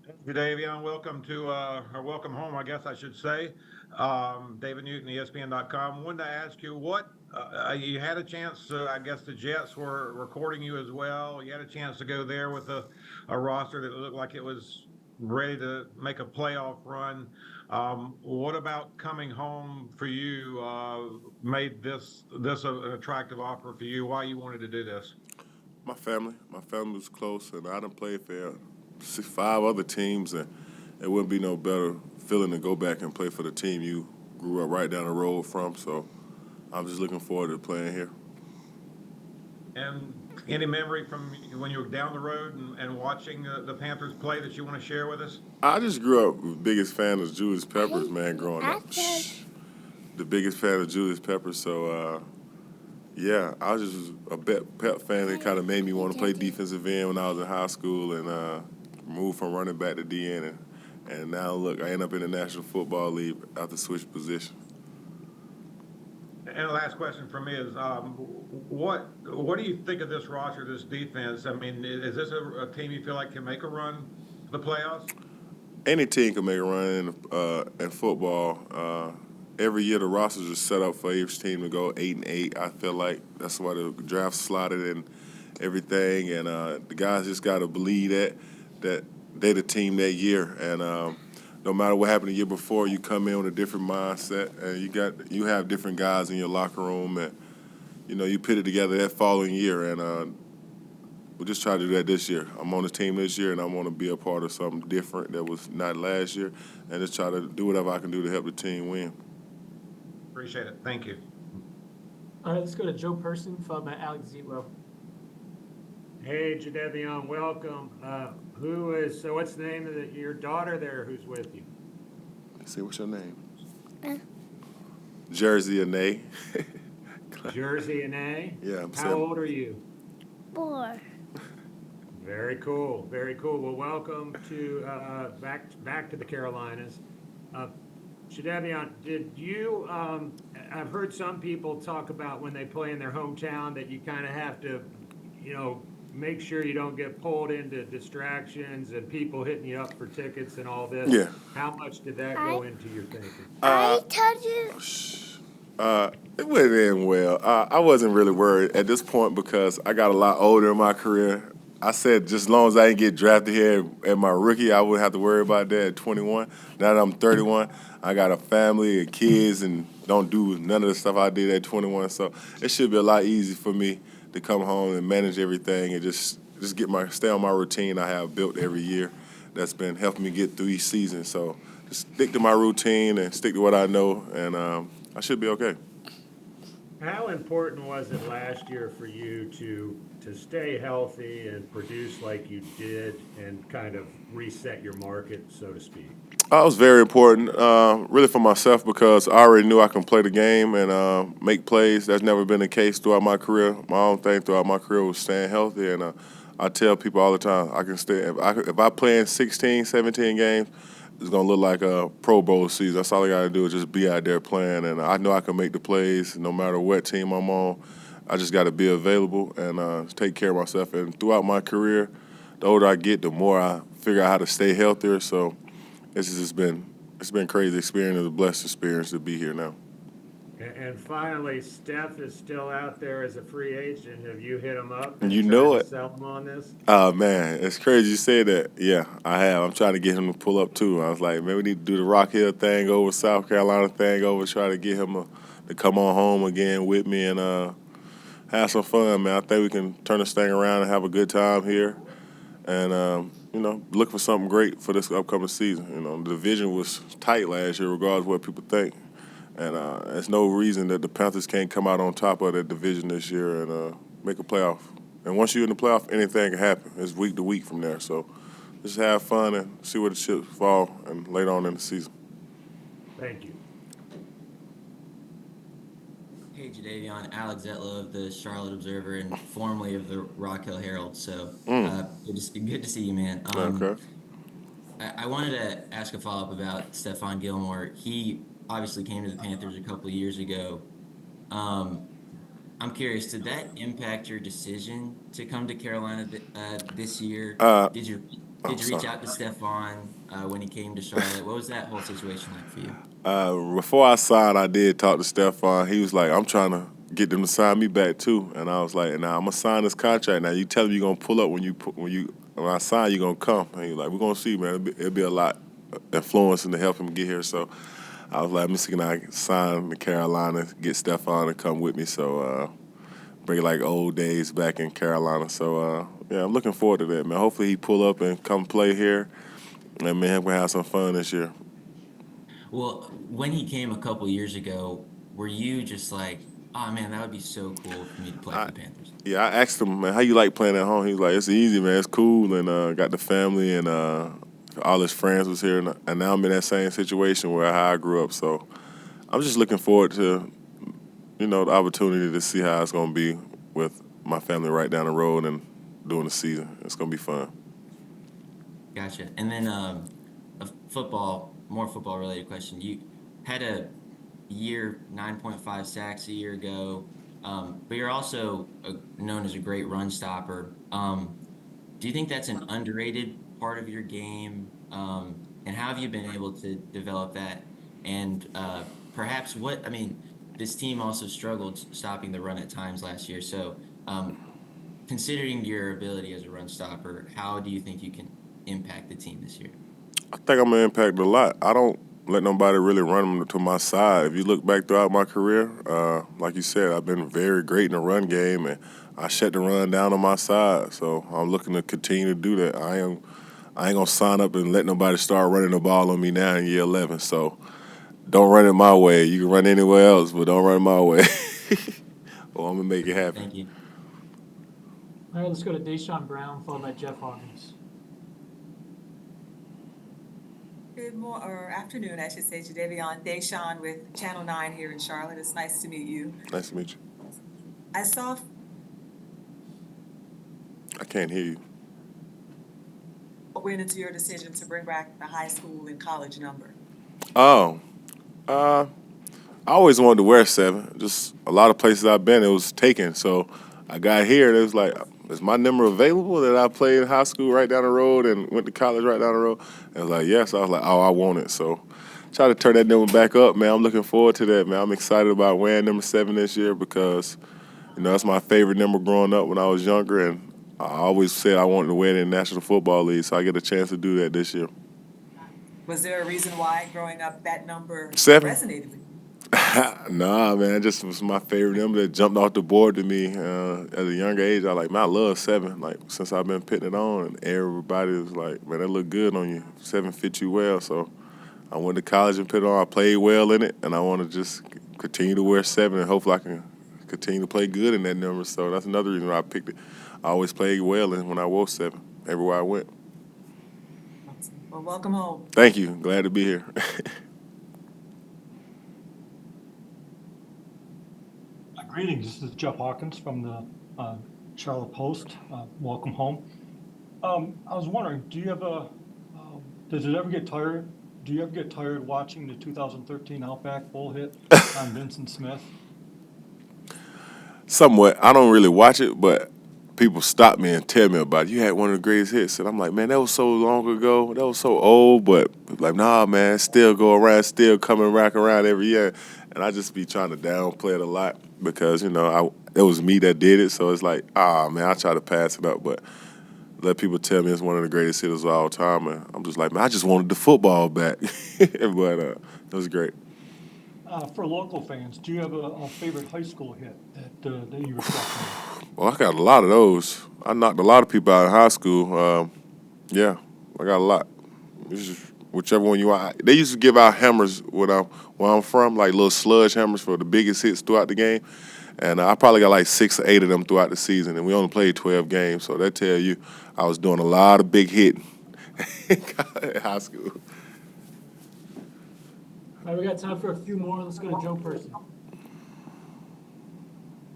Jadeveon, welcome to or welcome home, I guess I should say. David Newton, ESPN.com. Wanted to ask you what you had a chance. I guess the Jets were recording you as well. You had a chance to go there with a roster that looked like it was ready to make a playoff run. What about coming home for you made this an attractive offer for you? Why you wanted to do this? My family was close, and I done played for five other teams, and it wouldn't be no better feeling to go back and play for the team you grew up right down the road from. So I'm just looking forward to playing here. And any memory from when you were down the road and watching the Panthers play that you want to share with us? I just grew up the biggest fan of Julius Peppers, man, growing up. The biggest fan of Julius Peppers. So yeah, I was just a Pep fan that kind of made me want to play defensive end when I was in high school, and moved from running back to DN, and now look, I end up in the National Football League after switch position. And the last question for me is, what do you think of this roster, this defense? I mean, is this a team you feel like can make a run for the playoffs? Any team can make a run in football. Every year the rosters are set up for each team to go 8-8. I feel like that's why the draft slotted and everything, and the guys just got to believe that they the team that year, and no matter what happened the year before, you come in with a different mindset, and you have different guys in your locker room, and you put it together that following year, and we'll just try to do that this year. I'm on the team this year, and I want to be a part of something different that was not last year, and just try to do whatever I can do to help the team win. Appreciate it. Thank you. All right, let's go to Joe Person, followed by Alex Zito. Hey, Jadeveon, welcome. So what's the name of your daughter there who's with you? Let's see, what's your name? Uh, Jersey and Nay. Jersey and A? Yeah, I'm How saying. old are you? 4. Very cool, very cool. Well, welcome to back to the Carolinas. Uh, Jadeveon, did you? I've heard some people talk about when they play in their hometown that you kind of have to, make sure you don't get pulled into distractions and people hitting you up for tickets and all this. Yeah. How much did that I go into your thinking? I told you. It went in well. I wasn't really worried at this point because I got a lot older in my career. I said just as long as I didn't get drafted here at my rookie, I wouldn't have to worry about that at 21. Now that I'm 31, I got a family and kids and don't do none of the stuff I did at 21. So it should be a lot easier for me to come home and manage everything and just stay on my routine I have built every year. That's been helping me get through each season. So just stick to my routine and stick to what I know, and I should be okay. How important was it last year for you to stay healthy and produce like you did and kind of reset your market, so to speak? It was very important, really for myself because I already knew I can play the game and make plays. That's never been the case throughout my career. My own thing throughout my career was staying healthy, and I tell people all the time I can stay. If I play in 16, 17 games, it's gonna look like a Pro Bowl season. That's all I gotta do is just be out there playing, and I know I can make the plays no matter what team I'm on. I just got to be available and take care of myself. And throughout my career, the older I get, the more I figure out how to stay healthier. So it's been crazy experience, a blessed experience to be here now. And finally, Steph is still out there as a free agent. Have you hit him up And and you tried know to it. sell him on this? Oh man, it's crazy you say that. Yeah, I have. I'm trying to get him to pull up too. I was like, maybe we need to do the Rock Hill thing over, South Carolina thing over, try to get him to come on home again with me and have some fun, man. I think we can turn this thing around and have a good time here, and look for something great for this upcoming season. The division was tight last year, regardless of what people think, and there's no reason that the Panthers can't come out on top of that division this year and make a playoff. And once you're in the playoff, anything can happen. It's week to week from there. So just have fun and see where the chips fall and later on in the season. Thank you. Hey, Jadeveon, Alex Zetlow of the Charlotte Observer and formerly of the Rock Hill Herald. So good to see you, man. Okay. I wanted to ask a follow-up about Stephon Gilmore. He obviously came to the Panthers a couple of years ago. Um, I'm curious, did that impact your decision to come to Carolina this year? Uh, Did you? Did you reach sorry. out to Stephon when he came to Charlotte? What was that whole situation like for you? Before I signed, I did talk to Stephon. He was like, I'm trying to get them to sign me back too. And I was like, nah, I'm gonna sign this contract. Now you tell me you're gonna pull up when I sign, you're gonna come. And he was like, we're gonna see, man. It'll be a lot influencing to help him get here. So I was like, let me see, can I sign to Carolina, get Stephon to come with me. So bring like old days back in Carolina. So yeah, I'm looking forward to that, man. Hopefully he pull up and come play here, and man, we're gonna have some fun this year. Well, when he came a couple years ago, were you just like, oh man, that would be so cool for me to play for I, the Panthers? yeah, I asked him, man, how you like playing at home? He was like, it's easy, man. It's cool, and got the family and all his friends was here, and now I'm in that same situation where how I grew up. So I'm just looking forward to, the opportunity to see how it's gonna be with my family right down the road and during the season. It's gonna be fun. Gotcha. And then more football related question. You had a year 9.5 sacks a year ago, but you're also known as a great run stopper. Do you think that's an underrated part of your game? And how have you been able to develop that? And perhaps this team also struggled stopping the run at times last year. So, considering your ability as a run stopper, how do you think you can impact the team this year? I think I'm gonna impact a lot. I don't let nobody really run them to my side. If you look back throughout my career, like you said, I've been very great in the run game, and I shut the run down on my side. So I'm looking to continue to do that. I ain't gonna sign up and let nobody start running the ball on me now in year 11. So don't run it my way. You can run anywhere else, but don't run it my way. Or I'm gonna make it happen. Thank you. All right, let's go to Deshaun Brown, followed by Jeff Hawkins. Good morning, or afternoon, I should say. Jadeveon Deshaun with Channel 9 here in Charlotte. It's nice to meet you. Nice to meet you. I saw I can't hear you. what went into your decision to bring back the high school and college number. Oh, I always wanted to wear 7. Just a lot of places I've been, it was taken. So I got here, and it was like, is my number available that I played in high school right down the road and went to college right down the road? And I was like, yes. I was like, oh, I want it. So try to turn that number back up, man. I'm looking forward to that, man. I'm excited about wearing number 7 this year because, that's my favorite number growing up when I was younger, and I always said I wanted to wear it in the National Football League, so I get a chance to do that this year. Was there a reason why growing up that number 7. resonated with you? Nah, man, it just was my favorite number that jumped off the board to me at a younger age. I like, man, I love 7. Like, since I've been putting it on, and everybody was like, man, that look good on you. 7 fits you well. So I went to college and put it on. I played well in it, and I want to just continue to wear 7, and hopefully I can continue to play good in that number. So that's another reason why I picked it. I always played well when I wore 7, everywhere I went. Well, welcome home. Thank you. Glad to be here. Greetings, this is Jeff Hawkins from the Charlotte Post. Welcome home. I was wondering, does it ever get tired? Do you ever get tired watching the 2013 Outback Bowl hit on Vincent Smith? Somewhat. I don't really watch it, but people stop me and tell me about it. You had one of the greatest hits. And I'm like, man, that was so long ago. That was so old. But like, nah, man, still go around, still coming back around every year. And I just be trying to downplay it a lot because, it was me that did it. So it's like, man, I try to pass it up. But let people tell me it's one of the greatest hitters of all time. And I'm just like, man, I just wanted the football back. But it was great. For local fans, do you have a favorite high school hit that you reflect on? Well, I got a lot of those. I knocked a lot of people out of high school. Yeah, I got a lot. This is whichever one you want. They used to give out hammers where I'm from, like little sludge hammers for the biggest hits throughout the game. And I probably got like 6 or 8 of them throughout the season. And we only played 12 games, so that tell you I was doing a lot of big hitting in high school. All right, we got time for a few more. Let's go to Joe Person.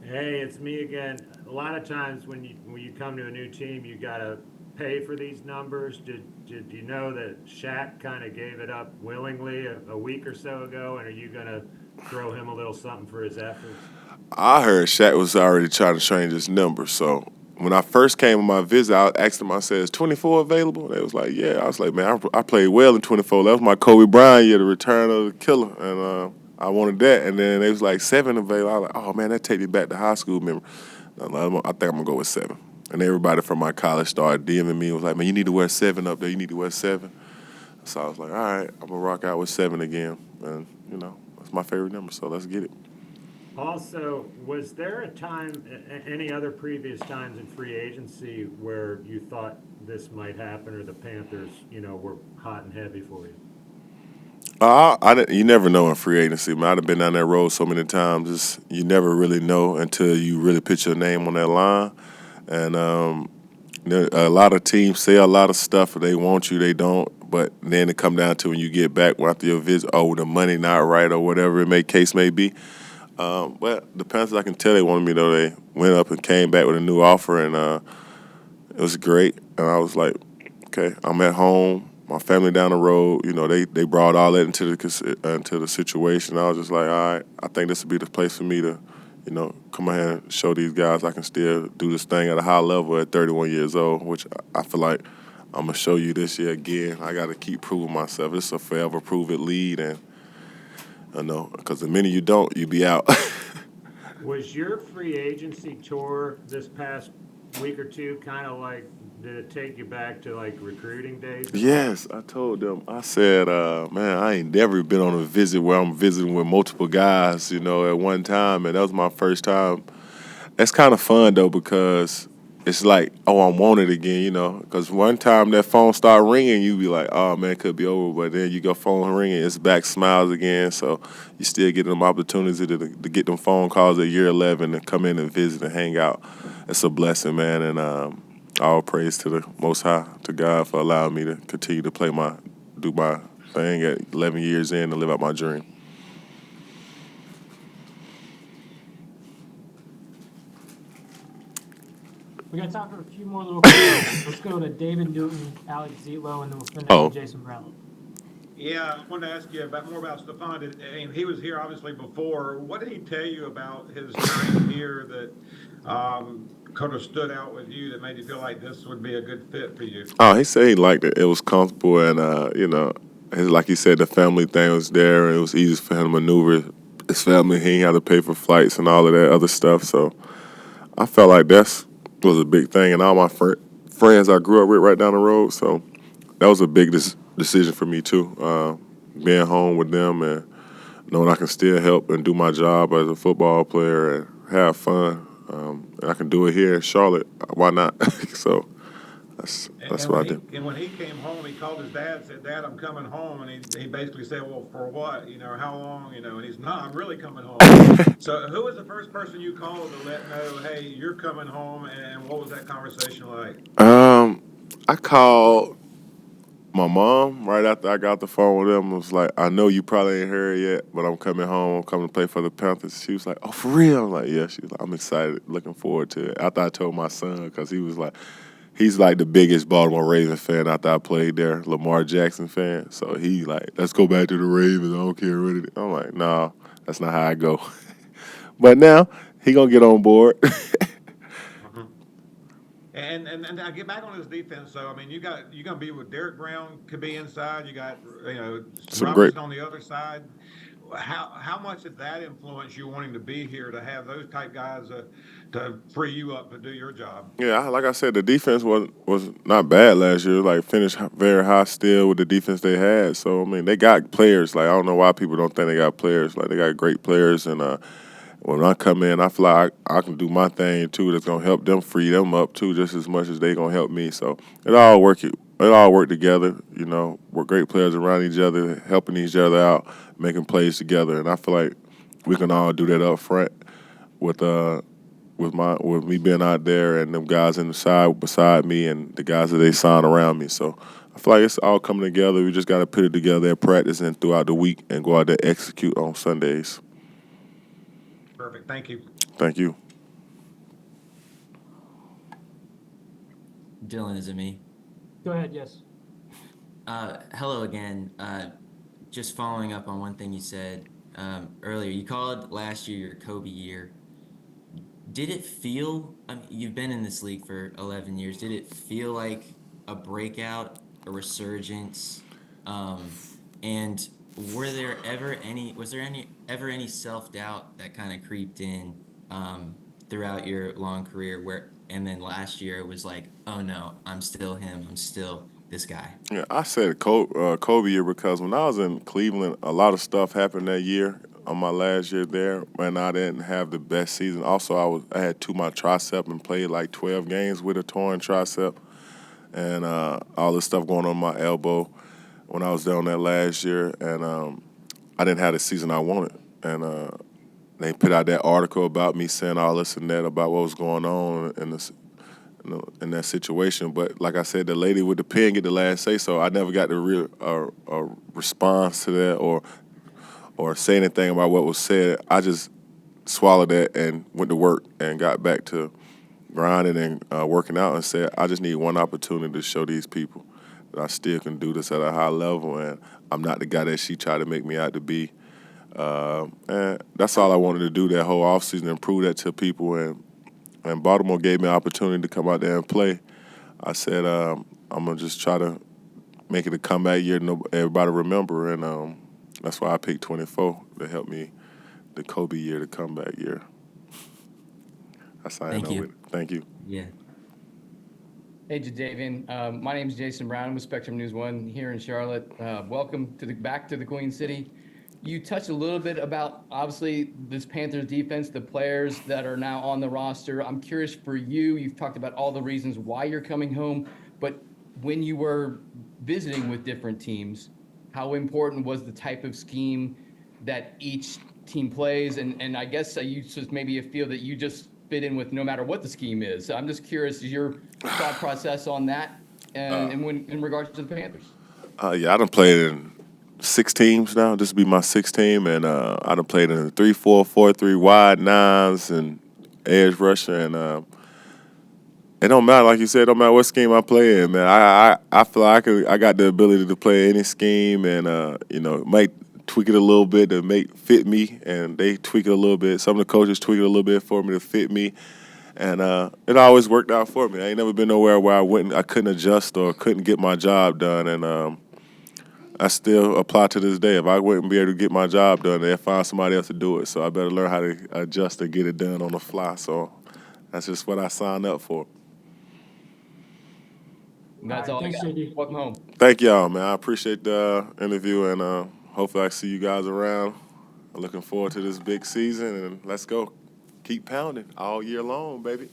Hey, it's me again. A lot of times when you come to a new team, you gotta pay for these numbers. Did you know that Shaq kind of gave it up willingly a week or so ago? And are you gonna throw him a little something for his efforts? I heard Shaq was already trying to change his number, so when I first came on my visit, I asked them, I said, is 24 available? They was like, yeah. I was like, man, I played well in 24. That was my Kobe Bryant year, the return of the killer. And I wanted that. And then they was like, 7 available. I was like, oh, man, that take me back to high school memory. I think I'm going to go with 7. And everybody from my college started DMing me. Was like, man, you need to wear 7 up there. You need to wear 7. So I was like, all right, I'm going to rock out with 7 again. And, that's my favorite number, so let's get it. Also, was there a time, any other previous times in free agency where you thought this might happen, or the Panthers, were hot and heavy for you? You never know in free agency, man. I've been down that road so many times. You never really know until you really put your name on that line. And a lot of teams say a lot of stuff. They want you, they don't. But then it come down to when you get back after your visit, the money not right or whatever case may be. But the Panthers, I can tell they wanted me, though. They went up and came back with a new offer, and it was great. And I was like, okay, I'm at home, my family down the road. They brought all that into the situation. I was just like, all right, I think this would be the place for me to, come out here and show these guys I can still do this thing at a high level at 31 years old, which I feel like I'm going to show you this year again. I got to keep proving myself. It's a forever prove it lead, and because the minute you don't, you be out. Was your free agency tour this past week or two kind of like, did it take you back to like recruiting days? Yes, I told them. I said, man, I ain't never been on a visit where I'm visiting with multiple guys, at one time, and that was my first time. That's kind of fun though, because it's like, I'm wanted again, because one time that phone start ringing, you be like, oh man, it could be over, but then you go phone ringing, it's back smiles again, so you still get them opportunities to get them phone calls at year 11 and come in and visit and hang out. It's a blessing, man, and all praise to the Most High, to God, for allowing me to continue to do my thing at 11 years in and live out my dream. We got time for a few more little questions. Let's go to David Newton, Alex Zelo, and then we'll finish with Jason Brown. Yeah, I wanted to ask you more about Stephon. He was here obviously before. What did he tell you about his time here that kind of stood out with you, that made you feel like this would be a good fit for you? Oh, he said he liked it. It was comfortable, and like he said, the family thing was there, and it was easy for him to maneuver his family. He ain't had to pay for flights and all of that other stuff. So I felt like was a big thing, and all my friends I grew up with right down the road. So that was a big decision for me too. Being home with them and knowing I can still help and do my job as a football player and have fun. And I can do it here in Charlotte. Why not? So that's what I did. And when he came home, he called his dad and said, Dad, I'm coming home. And he basically said, well, for what? How long? And he's, no, I'm really coming home. So who was the first person you called to let know, hey, you're coming home? And what was that conversation like? I called my mom right after I got the phone with them. I was like, I know you probably ain't heard yet, but I'm coming home. I'm coming to play for the Panthers. She was like, oh, for real? I'm like, yeah. She was like, I'm excited, looking forward to it. After I told my son, because he's like the biggest Baltimore Ravens fan after I played there, Lamar Jackson fan. So he like, let's go back to the Ravens. I don't care what it is. I'm like, nah, that's not how I go. But now he gonna get on board. And I get back on his defense. So you're gonna be with Derek Brown, could be inside. You got Robinson on the other side. How much did that influence you wanting to be here, to have those type guys to free you up to do your job? Yeah, like I said, the defense was not bad last year. Like, finished very high still with the defense they had. So they got players. Like, I don't know why people don't think they got players. Like, they got great players, and when I come in, I feel like I can do my thing too. That's gonna help them, free them up too, just as much as they gonna help me. So it all work together. We're great players around each other, helping each other out, making plays together, and I feel like we can all do that up front with me being out there and them guys in the side beside me and the guys that they sign around me. So I feel like it's all coming together. We just got to put it together at practice and throughout the week and go out there execute on Sundays. Perfect. Thank you. Thank you. Dylan, is it me? Go ahead, yes. Hello again. Just following up on one thing you said earlier. You called last year your Kobe year. did it feel, I mean, you've been in this league for 11 years, did it feel like a breakout, a resurgence? And was there ever any self-doubt that kind of creeped in throughout your long career and then last year it was like, oh no, I'm still him, I'm still this guy. Yeah, I said Kobe year because when I was in Cleveland, a lot of stuff happened that year on my last year there, and I didn't have the best season. Also, I had my tricep and played like 12 games with a torn tricep, and all this stuff going on my elbow when I was down that last year, and I didn't have the season I wanted, and they put out that article about me saying all this and that about what was going on in this, in that situation. But like I said, the lady with the pen get the last say, so I never got the real response to that or say anything about what was said. I just swallowed that and went to work and got back to grinding and working out and said, I just need one opportunity to show these people that I still can do this at a high level, and I'm not the guy that she tried to make me out to be. And that's all I wanted to do that whole offseason, and prove that to people. And Baltimore gave me an opportunity to come out there and play. I said, I'm going to just try to make it a comeback year everybody remember, and that's why I picked 24 to help me the Kobe year, the comeback year. That's how I Thank know you. it. Thank you. Yeah. Hey, Jadeveon. My name is Jason Brown. I'm with Spectrum News 1 here in Charlotte. Welcome back to the Queen City. You touched a little bit about, obviously, this Panthers defense, the players that are now on the roster. I'm curious for you. You've talked about all the reasons why you're coming home, but when you were visiting with different teams, how important was the type of scheme that each team plays? And I guess you just maybe feel that you just fit in with no matter what the scheme is. So I'm just curious, is your thought process on that and when in regards to the Panthers? Yeah, I done played in 6 teams now. This will be my 6th team, and I done played in 3-4, 4-3 wide nines and edge rusher, and it don't matter, like you said, it don't matter what scheme I play in, man. I feel like I got the ability to play any scheme, and might tweak it a little bit to fit me, and they tweak it a little bit. Some of the coaches tweak it a little bit for me to fit me, and it always worked out for me. I ain't never been nowhere where I couldn't adjust or couldn't get my job done, and I still apply to this day. If I wouldn't be able to get my job done, they'd find somebody else to do it. So I better learn how to adjust and get it done on the fly. So that's just what I signed up for. And that's all I Thanks, got. JD. Welcome home. Thank y'all, man. I appreciate the interview, and hopefully I see you guys around. I'm looking forward to this big season, and let's go. Keep pounding all year long, baby.